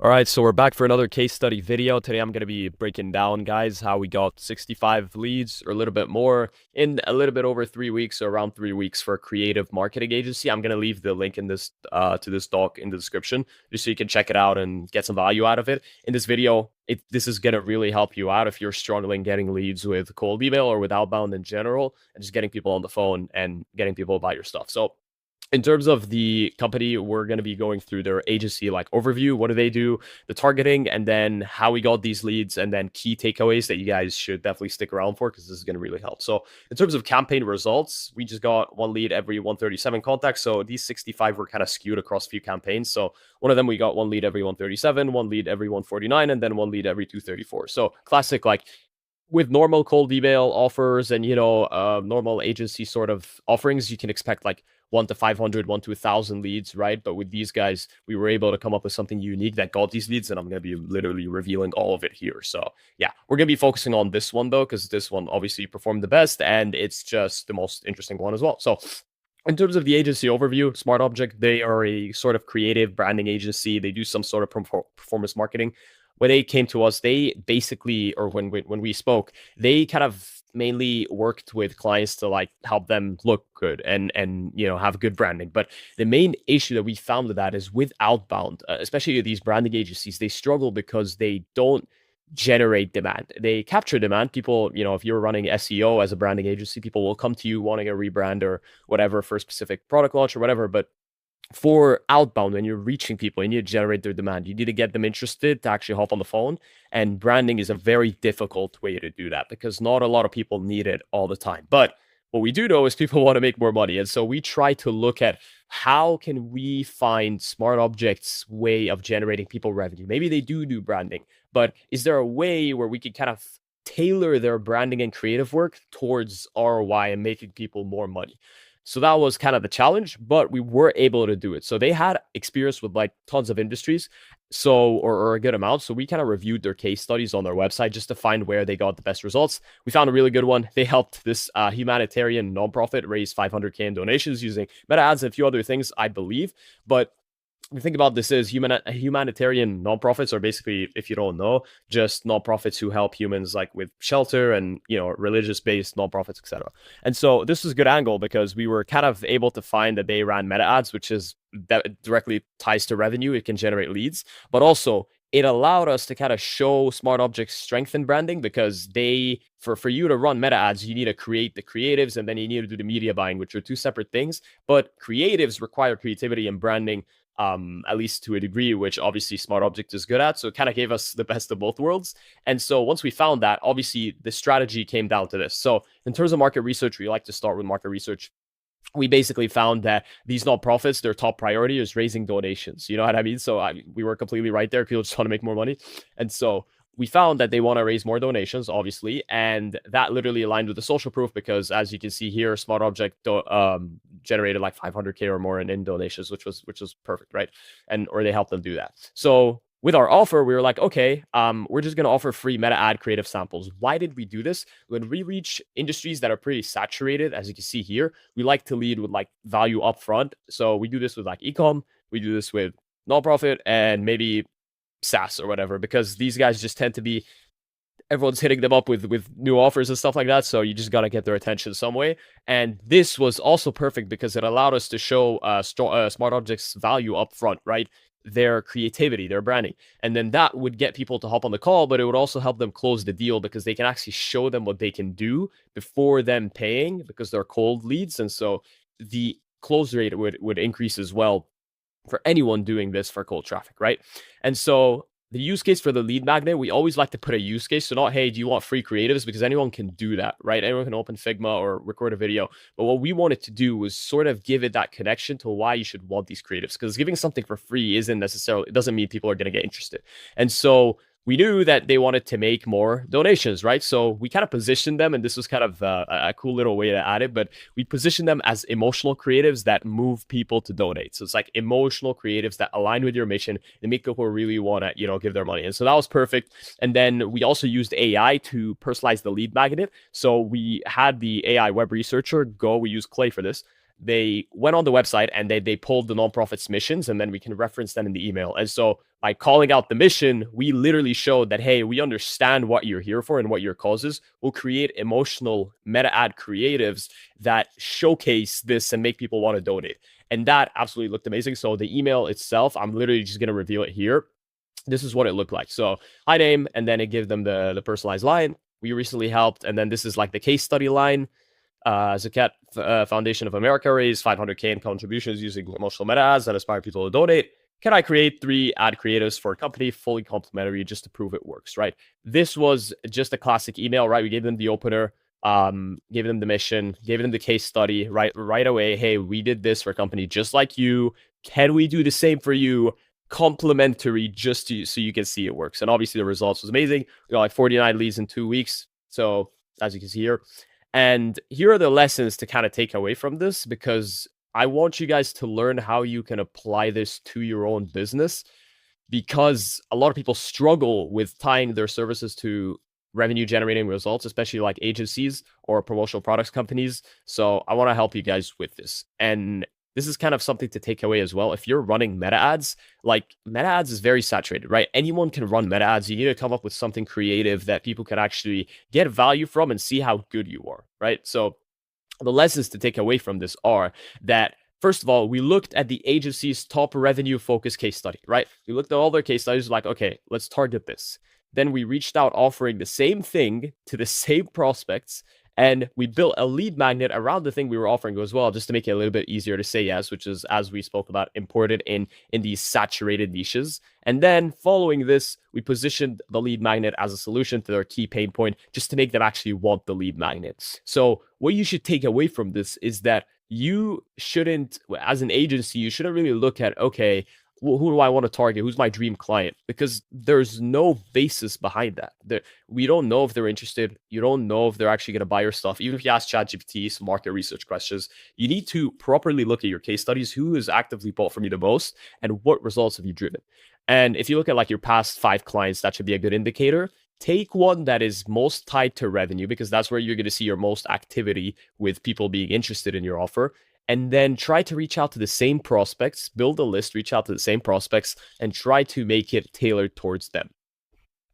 All right, so we're back for another case study video. Today I'm going to be breaking down, guys, how we got 65 leads or a little bit more in a little bit over 3 weeks or around 3 weeks for a creative marketing agency. I'm going to leave the link in this to this doc in the description just so you can check it out and get some value out of it. In this video, this is going to really help you out if you're struggling getting leads with cold email or with outbound in general and just getting people on the phone and getting people to buy your stuff. So in terms of the company, we're going to be going through their agency like overview. What do they do? The targeting, and then how we got these leads, and then key takeaways that you guys should definitely stick around for because this is going to really help. So in terms of campaign results, we just got one lead every 137 contacts. So these 65 were kind of skewed across a few campaigns. So one of them, we got one lead every 137, one lead every 149, and then one lead every 234. So classic, like with normal cold email offers and, normal agency sort of offerings, you can expect like 1 to 500, 1 to 1,000 leads, right? But with these guys, we were able to come up with something unique that got these leads, and I'm going to be literally revealing all of it here. So yeah, we're going to be focusing on this one though, because this one obviously performed the best, and it's just the most interesting one as well. So in terms of the agency overview, Smart Object, they are a sort of creative branding agency. They do some sort of performance marketing. When they came to us, they basically, or when we spoke, they kind of mainly worked with clients to like help them look good and have good branding. But the main issue that we found with that is with outbound, especially these branding agencies, they struggle because they don't generate demand. They capture demand. People, if you're running SEO as a branding agency, people will come to you wanting a rebrand or whatever for a specific product launch or whatever. But for outbound, when you're reaching people, you need to generate their demand. You need to get them interested to actually hop on the phone. And branding is a very difficult way to do that because not a lot of people need it all the time. But what we do know is people want to make more money. And so we try to look at how can we find Smart Object's way of generating people revenue. Maybe they do branding, but is there a way where we can kind of tailor their branding and creative work towards ROI and making people more money? So that was kind of the challenge, but we were able to do it. So they had experience with like tons of industries, or a good amount. So we kind of reviewed their case studies on their website just to find where they got the best results. We found a really good one. They helped this humanitarian nonprofit raise 500K in donations using Meta Ads and a few other things, I believe. But the thing about this is humanitarian nonprofits are basically, if you don't know, just nonprofits who help humans like with shelter and religious based nonprofits, etc. And so this was a good angle because we were kind of able to find that they ran Meta Ads, which is that directly ties to revenue. It can generate leads, but also it allowed us to kind of show Smart Object's strength in branding because for you to run Meta Ads, you need to create the creatives and then you need to do the media buying, which are two separate things. But creatives require creativity and branding, at least to a degree, which obviously Smart Object is good at. So it kind of gave us the best of both worlds. And so once we found that, obviously the strategy came down to this. So in terms of market research, we like to start with market research. We basically found that these nonprofits, their top priority is raising donations. You know what I mean? So we were completely right there. People just want to make more money. And so we found that they want to raise more donations, obviously, and that literally aligned with the social proof because, as you can see here, Smart Object generated like 500K or more in donations, which was perfect, right? Or they helped them do that. So with our offer, we were like, okay, we're just going to offer free Meta Ad creative samples. Why did we do this? When we reach industries that are pretty saturated, as you can see here, we like to lead with like value upfront. So we do this with like ecom, we do this with nonprofit, and maybe SaaS or whatever, because these guys just tend to be, everyone's hitting them up with new offers and stuff like that. So you just got to get their attention some way. And this was also perfect because it allowed us to show Smart Object's value up front, right? Their creativity, their branding. And then that would get people to hop on the call, but it would also help them close the deal because they can actually show them what they can do before them paying because they're cold leads. And so the close rate would increase as well for anyone doing this for cold traffic, right? And so the use case for the lead magnet, we always like to put a use case. So not, hey, do you want free creatives? Because anyone can do that, right? Anyone can open Figma or record a video. But what we wanted to do was sort of give it that connection to why you should want these creatives. Because giving something for free isn't necessarily, it doesn't mean people are going to get interested. And so we knew that they wanted to make more donations, right? So we kind of positioned them, and this was kind of a cool little way to add it, but we positioned them as emotional creatives that move people to donate. So it's like emotional creatives that align with your mission and make people really want to, give their money. And so that was perfect. And then we also used AI to personalize the lead magnet. So we had the AI web researcher we use Clay for this. they went on the website and they pulled the nonprofit's missions, and then we can reference them in the email. And so by calling out the mission, we literally showed that, hey, we understand what you're here for and what your cause is. We'll create emotional meta ad creatives that showcase this and make people want to donate. And that absolutely looked amazing. So the email itself, I'm literally just going to reveal it here. This is what it looked like. So hi name, and then it gives them the personalized line. We recently helped, and then this is like the case study line. Zakat Foundation of America raised $500K in contributions using emotional meta ads that inspire people to donate. Can I create 3 ad creatives for a company, fully complimentary, just to prove it works, right? This was just a classic email, right? We gave them the opener, gave them the mission, gave them the case study, right away. Hey, we did this for a company just like you. Can we do the same for you? Complimentary, just so you can see it works. And obviously the results was amazing. We got like 49 leads in 2 weeks. So as you can see here. And here are the lessons to kind of take away from this, because I want you guys to learn how you can apply this to your own business, because a lot of people struggle with tying their services to revenue generating results, especially like agencies or promotional products companies. So I want to help you guys with this. And this is kind of something to take away as well. If you're running meta ads, like meta ads is very saturated, right? Anyone can run meta ads. You need to come up with something creative that people can actually get value from and see how good you are, right? So the lessons to take away from this are that, first of all, we looked at the agency's top revenue focused case study, right? We looked at all their case studies, like, okay, let's target this. Then we reached out offering the same thing to the same prospects, and we built a lead magnet around the thing we were offering as well, just to make it a little bit easier to say yes, which is, as we spoke about, important in these saturated niches. And then following this, we positioned the lead magnet as a solution to their key pain point, just to make them actually want the lead magnet. So what you should take away from this is that you shouldn't, as an agency, you shouldn't really look at, okay, who do I want to target? Who's my dream client? Because there's no basis behind that. We don't know if they're interested. You don't know if they're actually going to buy your stuff. Even if you ask ChatGPT some market research questions, you need to properly look at your case studies. Who has actively bought from you the most, and what results have you driven? And if you look at like your past 5 clients, that should be a good indicator. Take one that is most tied to revenue, because that's where you're going to see your most activity with people being interested in your offer. And then try to reach out to the same prospects, build a list, reach out to the same prospects, and try to make it tailored towards them.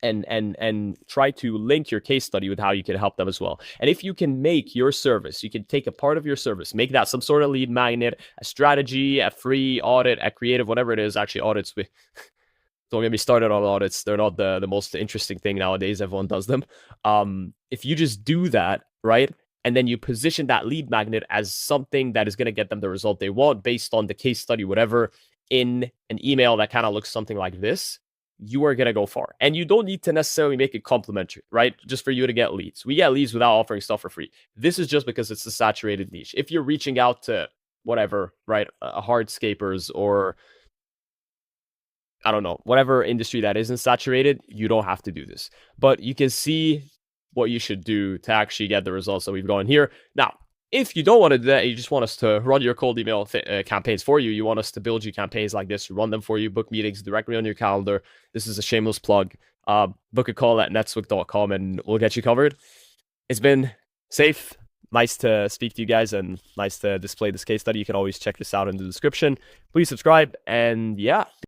And try to link your case study with how you can help them as well. And if you can make your service, you can take a part of your service, make that some sort of lead magnet, a strategy, a free audit, a creative, whatever it is. Actually, audits, don't get me started on audits. They're not the most interesting thing nowadays. Everyone does them. If you just do that, right? And then you position that lead magnet as something that is going to get them the result they want based on the case study, whatever, in an email that kind of looks something like this, you are going to go far. And you don't need to necessarily make it complimentary, right? Just for you to get leads. We get leads without offering stuff for free. This is just because it's a saturated niche. If you're reaching out to whatever, right, hardscapers or I don't know, whatever industry that isn't saturated, you don't have to do this. But you can see what you should do to actually get the results that we've gotten here. Now, if you don't want to do that, you just want us to run your cold email campaigns for you. You want us to build you campaigns like this, run them for you, book meetings directly on your calendar. This is a shameless plug. Book a call at netswick.com and we'll get you covered. It's been safe. Nice to speak to you guys and nice to display this case study. You can always check this out in the description. Please subscribe and yeah.